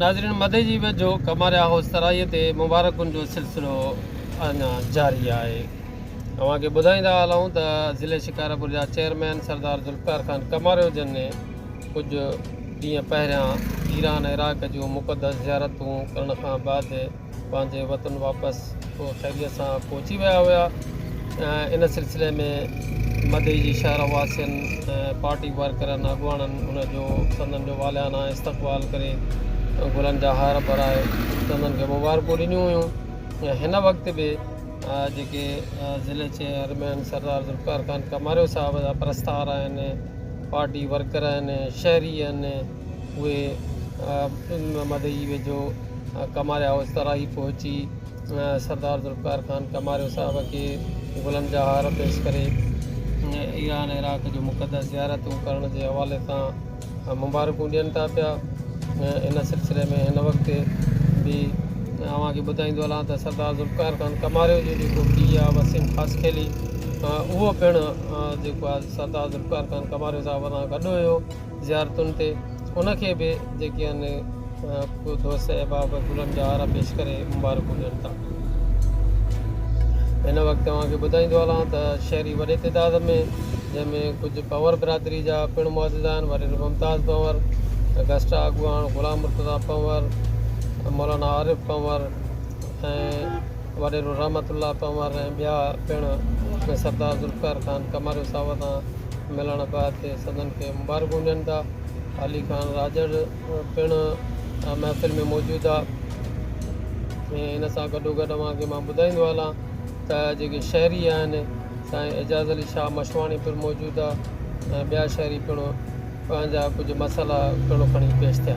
नाज़रीन मदे जी वेझो कमारिया हाउस तराईअ ते मुबारकुनि जो सिलसिलो अञा जारी आहे। तव्हांखे ॿुधाईंदा हलूं त ज़िले शिकारपुर जा चेयरमैन सरदार ज़ुल्फ़िकार ख़ान कमारियो जन ने कुझु ॾींहं पहिरियां ईरान इराक़ जूं मुक़दस ज़ियारतूं करण खां बाद पंहिंजे वतन वापसि ख़ैरियत सां पहुची विया हुआ। इन सिलसिले में मदे जी शहर वासियुनि पार्टी वर्करनि अॻुवाणनि उनजो संदन जो वालियाना इस्तक़बाल करे गुलनि जा हार भराए संदन खे मुबारकूं ॾिनियूं हुयूं। हिन वक़्तु बि जेके ज़िले चेयरमैन सरदार ज़ुल्फ़िकार ख़ान कमारियो साहिब जा प्रस्तार आहिनि, पार्टी वर्कर आहिनि, शहरी आहिनि, उहे मदे जी वेझो कमारिया हाउस तराई पहुची सरदार ज़ुल्फ़िकार ख़ान कमारियो साहिब खे गुलनि जा हार पेश करे ईरान इराक़ जूं मुक़दस ज़ियारतूं करण जे हवाले सां मुबारकूं ॾियनि था पिया। इन सिलसिले में हिन वक़्तु बि तव्हांखे ॿुधाईंदो हलां त सरदार ज़ुल्फ़िकार ख़ान कमारियो जो जेको पीउ आहे वसीम ख़ासखेली, उहो पिणु जेको आहे सरदार ज़ुल्फ़िकार ख़ान कमारियो साहिब सां गॾु हुयो ज़ियारतुनि ते। उनखे बि जेके आहिनि दोस्त अहबाब गुलनि जा हार पेश करे मुबारकूं ॾियनि था। हिन वक़्तु तव्हांखे ॿुधाईंदो हलां त शहरी वॾे तइदाद में, जंहिंमें कुझु पंवर बिरादरी जा पिणु मौजूदु आहिनि। वॾेरो मुमताज़ पंवर, गस्टा अॻुवाण ग़ुलाम मुर्तज़ा पंवर, मौलाना आरिफ़ पंवर ऐं वॾेरो रहमतुल्लाह पंवर ऐं ॿिया पिणु सरदार ज़ुल्फ़िकार ख़ान कमारियो साहिब सां मिलण बैदि संदन खे मुबारकूं ॾियनि था। अली ख़ान राजड़ पिणु महफ़िल में मौजूदु आहे। ऐं इन सां गॾोगॾु तव्हांखे मां ॿुधाईंदो हलां त जेके शहरी आहिनि, साईं एजाज़ अली शाह मशवाणी पिणु मौजूदु आहे ऐं ॿिया शहरी पिणु पंहिंजा कुझु मसाइला पिणु खणी पेश थिया।